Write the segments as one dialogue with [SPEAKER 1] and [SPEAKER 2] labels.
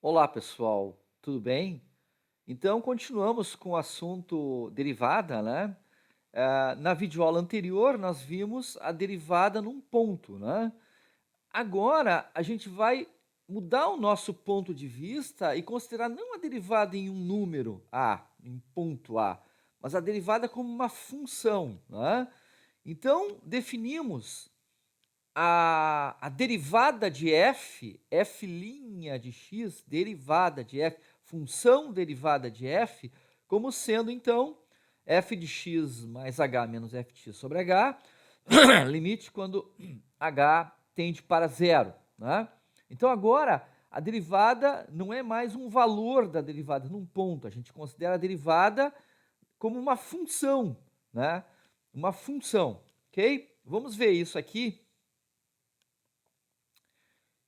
[SPEAKER 1] Olá, pessoal, tudo bem? Então, continuamos com o assunto derivada, né? Na videoaula anterior, nós vimos a derivada num ponto, né? Agora, a gente vai mudar o nosso ponto de vista e considerar não a derivada em um número A, em ponto A, mas a derivada como uma função, né? Então, definimos a derivada de f' de x, derivada de f, função derivada de f, como sendo então f de x mais h menos f de x sobre h, limite quando h tende para zero, né? Então agora a derivada não é mais um valor da derivada num ponto, a gente considera a derivada como uma função, né? Uma função, ok? Vamos ver isso aqui.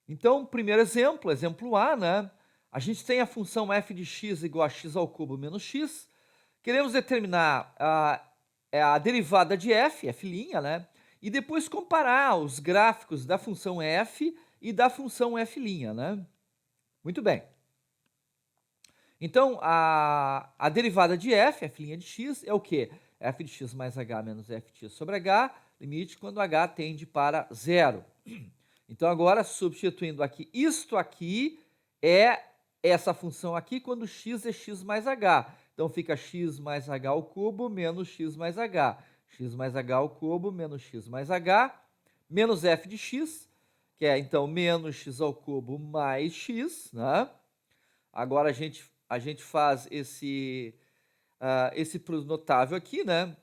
[SPEAKER 1] Então, primeiro exemplo, exemplo A, né? A gente tem a função f de x igual a x ao cubo menos x. Queremos determinar a derivada de f', né? E depois comparar os gráficos da função f e da função f', né? Muito bem. Então, a derivada de f' de x, é o quê? F de x mais h menos f de x sobre h, limite quando h tende para zero. Então, agora, substituindo aqui, isto aqui é essa função aqui quando x é x mais h. Então, fica x mais h ao cubo menos x mais h. X mais h ao cubo menos x mais h, menos f de x, que é, então, menos x ao cubo mais x, né? Agora, a gente faz esse produto notável aqui, né?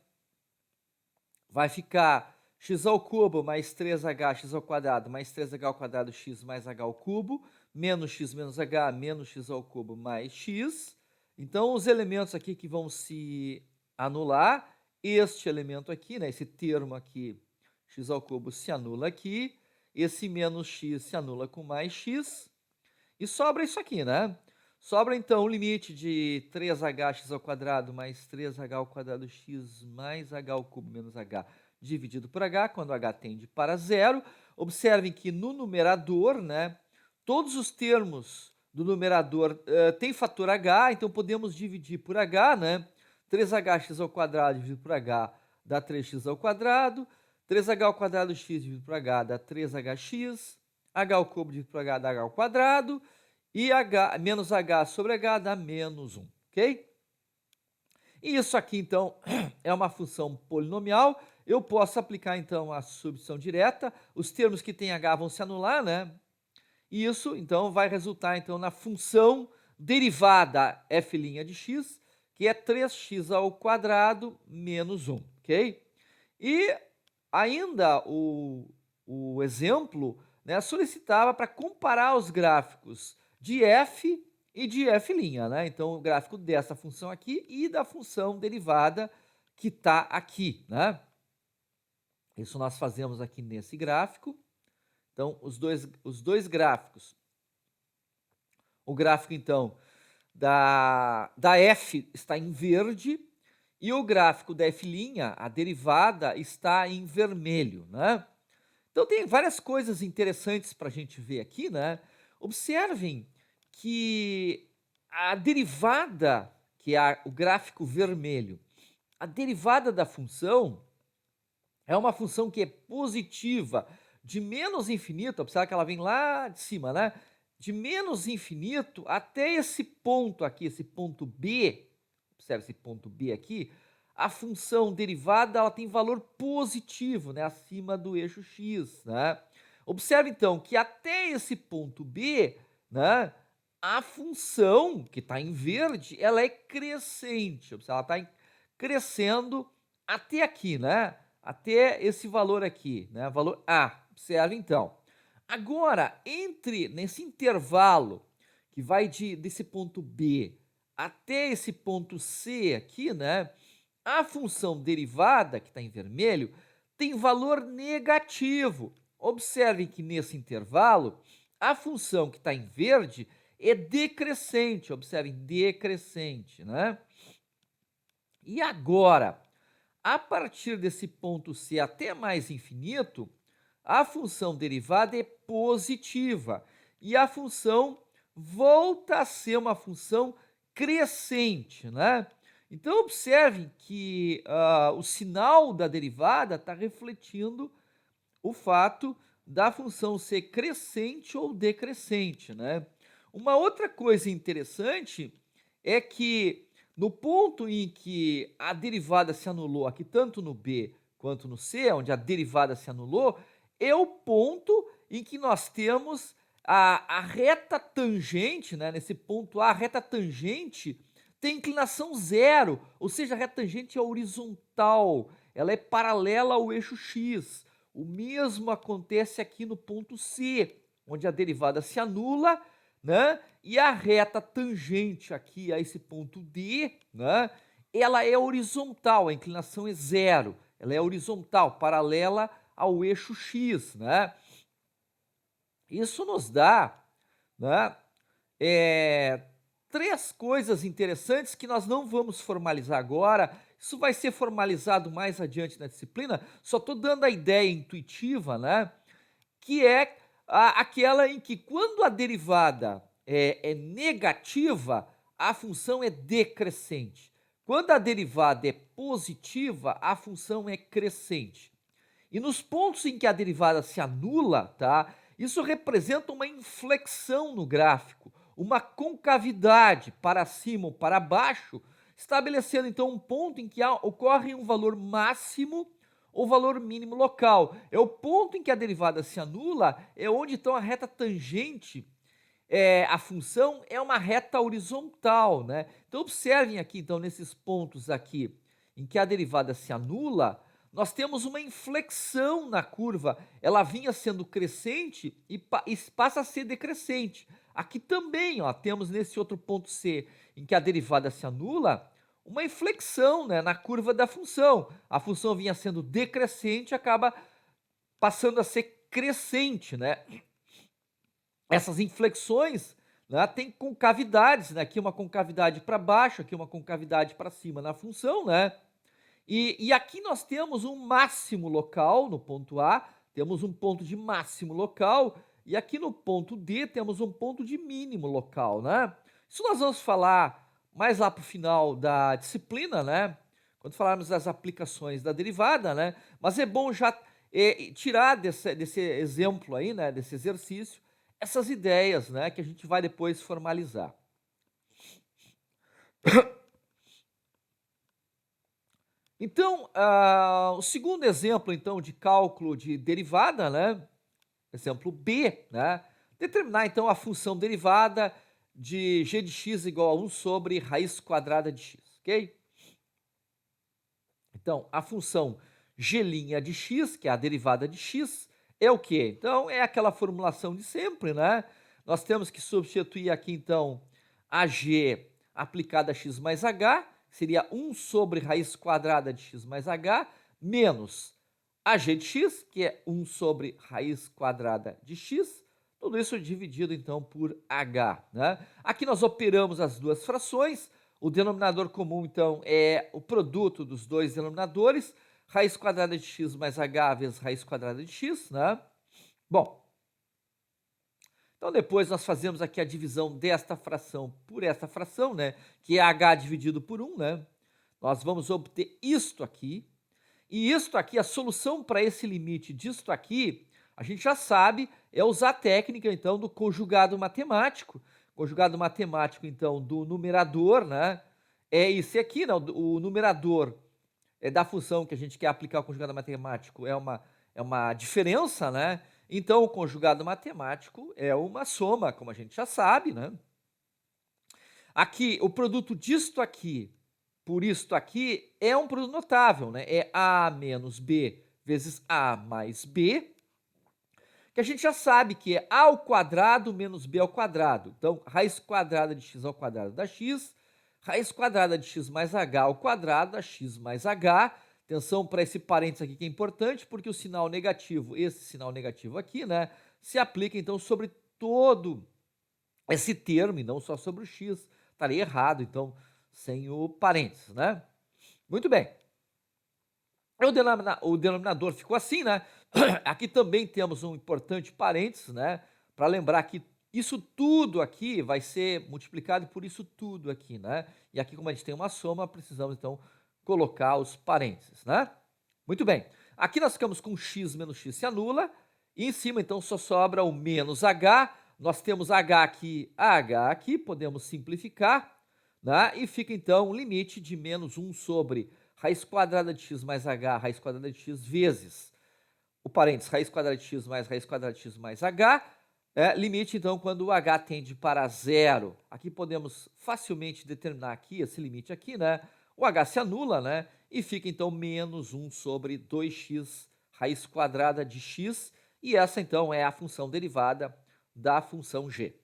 [SPEAKER 1] Vai ficar x ao cubo mais 3h ao quadrado mais 3h ao quadrado x mais h ao cubo, menos x menos h menos x ao cubo mais x. Então, os elementos aqui que vão se anular, este elemento aqui, né, esse termo aqui, x ao cubo, se anula aqui, esse menos x se anula com mais x, e sobra isso aqui, né? Sobra, então, o limite de 3hx ao quadrado mais 3h ao quadrado x mais h ao cubo menos h dividido por h, quando h tende para zero. Observem que no numerador, né, todos os termos do numerador têm fator h, então podemos dividir por h, né? 3hx ao quadrado dividido por h dá 3x ao quadrado, 3h ao quadrado x dividido por h dá 3hx, h ao cubo dividido por h dá h ao quadrado, e h, menos h sobre h dá menos 1, ok? E isso aqui, então, é uma função polinomial. Eu posso aplicar, então, a substituição direta. Os termos que têm h vão se anular, né? E isso, então, vai resultar, então, na função derivada f' de x, que é 3x ao quadrado menos 1, ok? E ainda o exemplo, né, solicitava para comparar os gráficos de f e de f', né? Então, o gráfico dessa função aqui e da função derivada que está aqui, né? Isso nós fazemos aqui nesse gráfico. Então, os dois gráficos. O gráfico, então, da f está em verde e o gráfico da f', a derivada, está em vermelho, né? Então tem várias coisas interessantes para a gente ver aqui, né? Observem que a derivada, que é o gráfico vermelho, a derivada da função é uma função que é positiva de menos infinito, observa que ela vem lá de cima, né? De menos infinito até esse ponto aqui, esse ponto B, observe esse ponto B aqui, a função derivada ela tem valor positivo, né? Acima do eixo x, né? Observe então que até esse ponto B, né? A função que está em verde, ela é crescente, observe, ela está crescendo até aqui, né? Até esse valor aqui, né? Valor A. Observe então. Agora, nesse intervalo que vai desse ponto B até esse ponto C aqui, né? A função derivada, que está em vermelho, tem valor negativo. Observe que nesse intervalo, a função que está em verde é decrescente. Observem, decrescente, né? E agora, a partir desse ponto C até mais infinito, a função derivada é positiva e a função volta a ser uma função crescente, né? Então, observem que o sinal da derivada está refletindo o fato da função ser crescente ou decrescente, né? Uma outra coisa interessante é que no ponto em que a derivada se anulou, aqui tanto no B quanto no C, onde a derivada se anulou, é o ponto em que nós temos a reta tangente, né? Nesse ponto A, a reta tangente tem inclinação zero, ou seja, a reta tangente é horizontal, ela é paralela ao eixo X. O mesmo acontece aqui no ponto C, onde a derivada se anula, né? E a reta tangente aqui a esse ponto D, né? Ela é horizontal, a inclinação é zero. Ela é horizontal, paralela ao eixo X, né? Isso nos dá, né, três coisas interessantes que nós não vamos formalizar agora. Isso vai ser formalizado mais adiante na disciplina. Só estou dando a ideia intuitiva, né? Que é aquela em que quando a derivada é negativa, a função é decrescente. Quando a derivada é positiva, a função é crescente. E nos pontos em que a derivada se anula, tá? Isso representa uma inflexão no gráfico, uma concavidade para cima ou para baixo, estabelecendo então um ponto em que ocorre um valor máximo ou valor mínimo local. É o ponto em que a derivada se anula, é onde então a reta tangente, a função é uma reta horizontal, né? Então observem aqui então nesses pontos aqui em que a derivada se anula, nós temos uma inflexão na curva. Ela vinha sendo crescente e passa a ser decrescente. Aqui também, ó, temos nesse outro ponto C, em que a derivada se anula, uma inflexão, né, na curva da função. A função vinha sendo decrescente, acaba passando a ser crescente, né? Essas inflexões, né, têm concavidades, né? Aqui uma concavidade para baixo, aqui uma concavidade para cima na função, né? E aqui nós temos um máximo local no ponto A, temos um ponto de máximo local, e aqui no ponto D temos um ponto de mínimo local, né? Isso nós vamos falar mais lá para o final da disciplina, né? Quando falarmos das aplicações da derivada, né? Mas é bom já tirar desse exemplo aí, né? Desse exercício, essas ideias, né? Que a gente vai depois formalizar. Então, o segundo exemplo, então, de cálculo de derivada, né? Exemplo B, né? Determinar, então, a função derivada de g de x igual a 1 sobre raiz quadrada de x, ok? Então, a função g' de x, que é a derivada de x, é o quê? Então, é aquela formulação de sempre, né? Nós temos que substituir aqui, então, a g aplicada a x mais h, seria 1 sobre raiz quadrada de x mais h, menos a g de x, que é 1 sobre raiz quadrada de x, tudo isso dividido, então, por h, né? Aqui nós operamos as duas frações, o denominador comum, então, é o produto dos dois denominadores, raiz quadrada de x mais h vezes raiz quadrada de x, né? Bom, então depois nós fazemos aqui a divisão desta fração por esta fração, né? Que é h dividido por 1, né? Nós vamos obter isto aqui. E isto aqui, a solução para esse limite disto aqui, a gente já sabe, é usar a técnica, então, do conjugado matemático. Conjugado matemático, então, do numerador, né? É esse aqui, né? O numerador da função que a gente quer aplicar o conjugado matemático é uma diferença, né? Então, o conjugado matemático é uma soma, como a gente já sabe, né? Aqui, o produto disto aqui por isto aqui é um produto notável, né? É A menos B vezes A mais B, que a gente já sabe que é A ao quadrado menos B ao quadrado. Então, raiz quadrada de x ao quadrado dá x, raiz quadrada de x mais h ao quadrado dá x mais h. Atenção para esse parênteses aqui que é importante, porque o sinal negativo, esse sinal negativo aqui, né, se aplica então sobre todo esse termo e não só sobre o x. Estaria errado, então, sem o parênteses, né? Muito bem. O denominador ficou assim, né? Aqui também temos um importante parênteses, né? Para lembrar que Isso tudo aqui vai ser multiplicado por isso tudo aqui, né? E aqui, como a gente tem uma soma, precisamos, então, colocar os parênteses, né? Muito bem. Aqui nós ficamos com x menos x se anula. E em cima, então, só sobra o menos h. Nós temos h aqui, podemos simplificar, né? E fica, então, o limite de menos 1 sobre raiz quadrada de x mais h, raiz quadrada de x vezes o parênteses, raiz quadrada de x mais raiz quadrada de x mais h, limite, então, quando o h tende para zero. Aqui podemos facilmente determinar aqui, esse limite aqui, né? O h se anula, né? E fica, então, menos 1 sobre 2x raiz quadrada de x, e essa, então, é a função derivada da função g.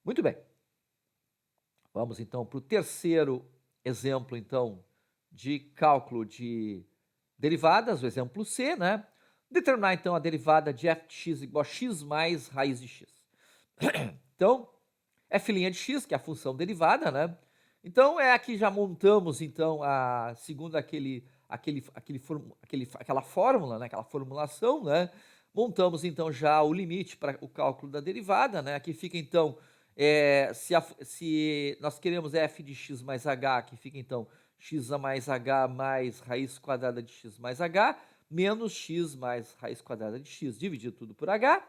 [SPEAKER 1] Muito bem. Vamos, então, para o terceiro exemplo, então, de cálculo de derivadas, o exemplo C, né? Determinar, então, a derivada de f de x igual a x mais raiz de x. Então, f' de x, que é a função derivada, né? Então, aqui já montamos, então, segundo aquela fórmula, né? Aquela formulação, né? Montamos, então, já o limite para o cálculo da derivada, né? Aqui fica, então, se nós queremos f de x mais h, aqui fica, então, x mais h mais raiz quadrada de x mais h, menos x mais raiz quadrada de x, dividido tudo por h.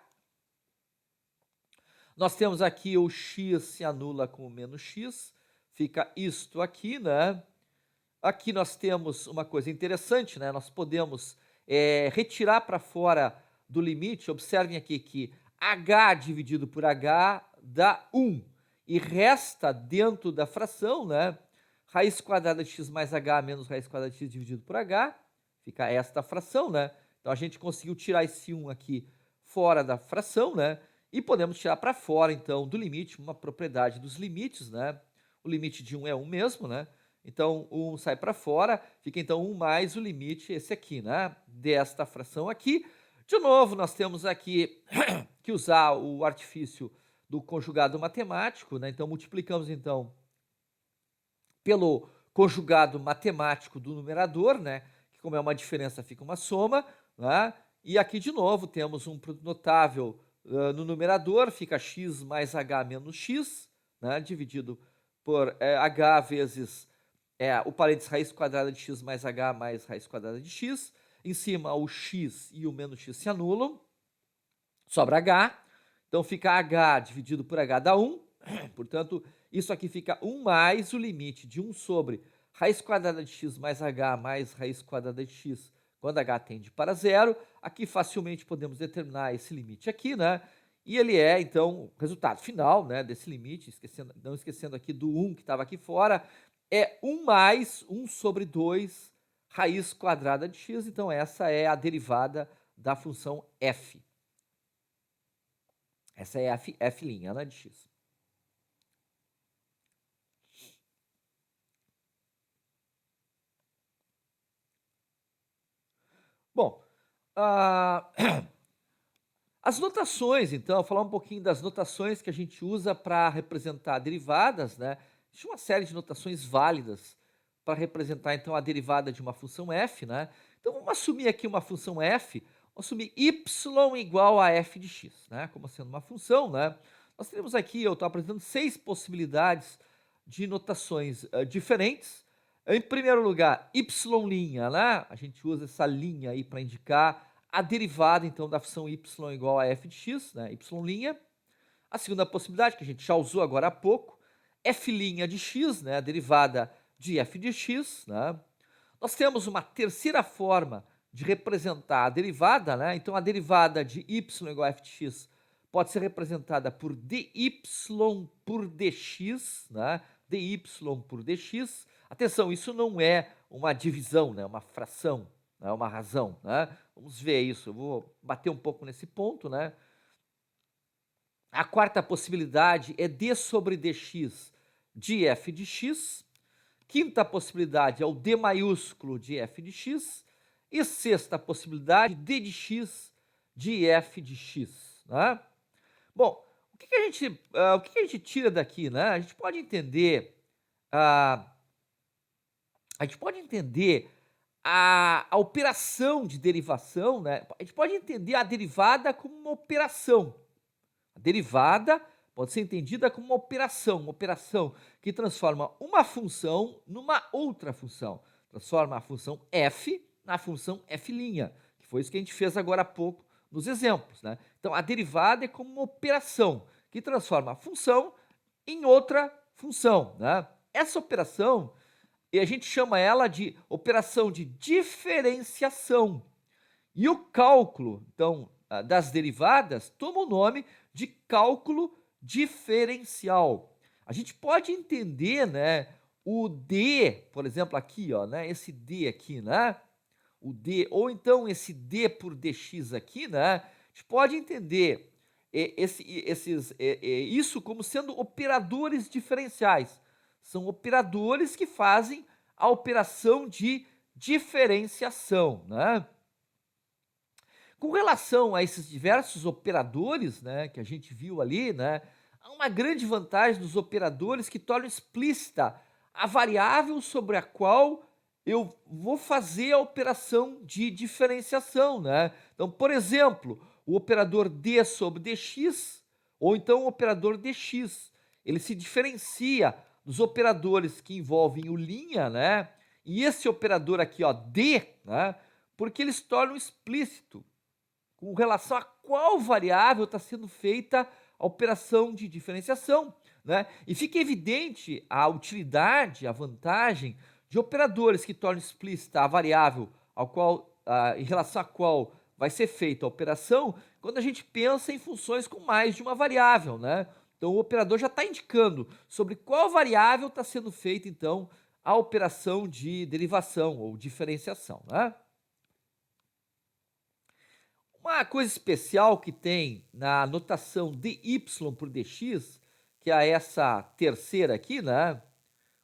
[SPEAKER 1] Nós temos aqui o x se anula com o menos x, fica isto aqui, né? Aqui nós temos uma coisa interessante, né? Nós podemos retirar para fora do limite, observem aqui que h dividido por h dá 1, e resta dentro da fração, né? Raiz quadrada de x mais h menos raiz quadrada de x dividido por h, fica esta fração, né? Então a gente conseguiu tirar esse 1 aqui fora da fração, né? E podemos tirar para fora, então, do limite, uma propriedade dos limites, né? O limite de 1 é 1 mesmo, né? Então, o 1 sai para fora, fica então 1 mais o limite, esse aqui, né? Desta fração aqui. De novo, nós temos aqui que usar o artifício do conjugado matemático, né? Então, multiplicamos, então, pelo conjugado matemático do numerador, né? Que como é uma diferença, fica uma soma, né? E aqui, de novo, temos um produto notável no numerador, fica x mais h menos x, né? Dividido por h vezes o parênteses raiz quadrada de x mais h mais raiz quadrada de x. Em cima, o x e o menos x se anulam, sobra h. Então, fica h dividido por h dá 1. Portanto, isso aqui fica 1 mais o limite de 1 sobre raiz quadrada de x mais h mais raiz quadrada de x, quando h tende para zero. Aqui facilmente podemos determinar esse limite aqui, né? E ele é, então, o resultado final, né, desse limite, não esquecendo aqui do 1 que estava aqui fora, é 1 mais 1 sobre 2 raiz quadrada de x. Então, essa é a derivada da função f. Essa é a f', né, de x. Bom, as notações, então, falar um pouquinho das notações que a gente usa para representar derivadas, né? Existe uma série de notações válidas para representar, então, a derivada de uma função f, né? Então, vamos assumir aqui uma função f, vamos assumir y igual a f de x, né? Como sendo uma função, né? Nós temos aqui, eu estou apresentando 6 possibilidades de notações diferentes. Em primeiro lugar, y', né? A gente usa essa linha aí para indicar a derivada, então, da função y igual a f de x, né? Y'. A segunda possibilidade, que a gente já usou agora há pouco, f' de x, né? A derivada de f de x, né? Nós temos uma terceira forma de representar a derivada, né? Então, a derivada de y igual a f de x pode ser representada por dy por dx, né? dy por dx. Atenção, isso não é uma divisão, né? Uma fração, é uma razão, né? Vamos ver isso, eu vou bater um pouco nesse ponto, né? A quarta possibilidade é d sobre dx de f de x. Quinta possibilidade é o d maiúsculo de f de x. E sexta possibilidade, d de x de f de x, né? Bom, o que a gente tira daqui, né? A gente pode entender a operação de derivação, né? A gente pode entender a derivada como uma operação. A derivada pode ser entendida como uma operação que transforma uma função numa outra função. Transforma a função f na função f', que foi isso que a gente fez agora há pouco nos exemplos, né? Então, a derivada é como uma operação que transforma a função em outra função, né? Essa operação, a gente chama ela de operação de diferenciação. E o cálculo, então, das derivadas toma o nome de cálculo diferencial. A gente pode entender, né, o d, por exemplo, aqui, ó, né, esse d aqui, né, o d, ou então esse d por dx aqui, né, a gente pode entender isso como sendo operadores diferenciais. São operadores que fazem a operação de diferenciação, né? Com relação a esses diversos operadores, né, que a gente viu ali, né, há uma grande vantagem dos operadores que tornam explícita a variável sobre a qual eu vou fazer a operação de diferenciação, né? Então, por exemplo, o operador d sobre dx, ou então o operador dx, ele se diferencia dos operadores que envolvem o linha, né? E esse operador aqui, ó, d, né? Porque eles tornam explícito com relação a qual variável está sendo feita a operação de diferenciação, né? E fica evidente a utilidade, a vantagem de operadores que tornam explícita a variável em relação à qual vai ser feita a operação, quando a gente pensa em funções com mais de uma variável, né? Então o operador já está indicando sobre qual variável está sendo feita, então, a operação de derivação ou diferenciação, né? Uma coisa especial que tem na notação dy por dx, que é essa terceira aqui, né?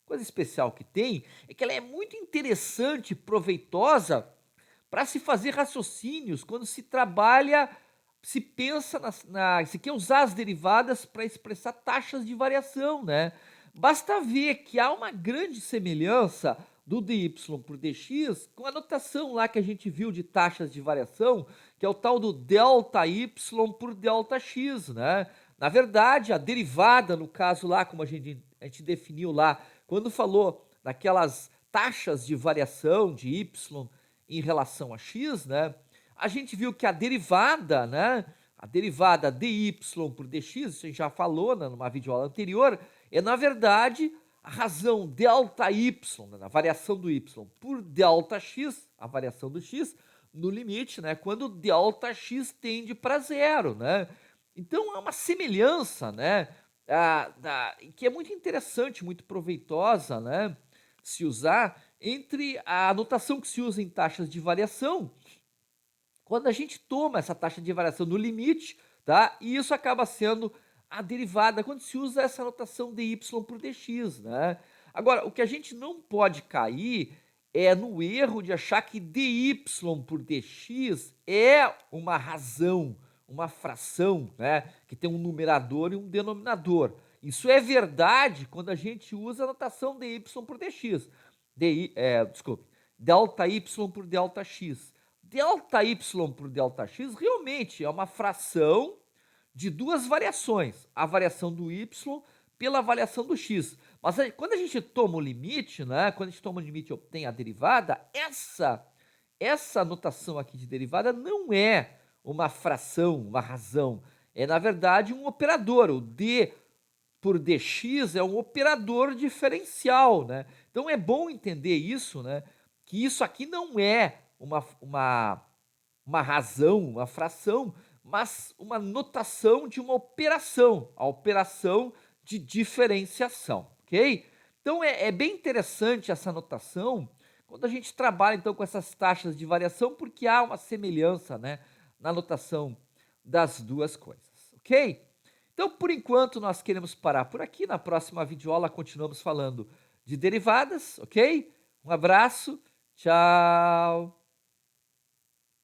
[SPEAKER 1] Coisa especial que tem é que ela é muito interessante e proveitosa para se fazer raciocínios quando se trabalha, se pensa, se quer usar as derivadas para expressar taxas de variação, né? Basta ver que há uma grande semelhança do dy por dx com a notação lá que a gente viu de taxas de variação, que é o tal do ΔY por ΔX, né? Na verdade, a derivada, no caso lá, como a gente definiu lá, quando falou daquelas taxas de variação de y em relação a x, né? A gente viu que a derivada, né? A derivada dy por dx, isso a gente já falou, né, numa videoaula anterior, é na verdade a razão ΔY, né, a variação do y, por ΔX, a variação do x, no limite, né, quando ΔX tende para zero, né? Então há uma semelhança, né, que é muito interessante, muito proveitosa, né, se usar entre a notação que se usa em taxas de variação, quando a gente toma essa taxa de variação no limite, tá? E isso acaba sendo a derivada quando se usa essa notação dy por dx, né? Agora, o que a gente não pode cair é no erro de achar que dy por dx é uma razão, uma fração, né? Que tem um numerador e um denominador. Isso é verdade quando a gente usa a notação dy por dx. Desculpe, ΔY por ΔX. ΔY por ΔX realmente é uma fração de duas variações, a variação do y pela variação do x. Mas quando a gente toma o limite, né, quando a gente toma o limite e obtém a derivada, essa notação aqui de derivada não é uma fração, uma razão. É, na verdade, um operador. O d por dx é um operador diferencial, né? Então é bom entender isso, né? Que isso aqui não é uma razão, uma fração, mas uma notação de uma operação, a operação de diferenciação, ok? Então é bem interessante essa notação quando a gente trabalha então com essas taxas de variação, porque há uma semelhança, né, na notação das duas coisas, ok? Então, por enquanto, nós queremos parar por aqui. Na próxima videoaula continuamos falando de derivadas, ok? Um abraço, tchau!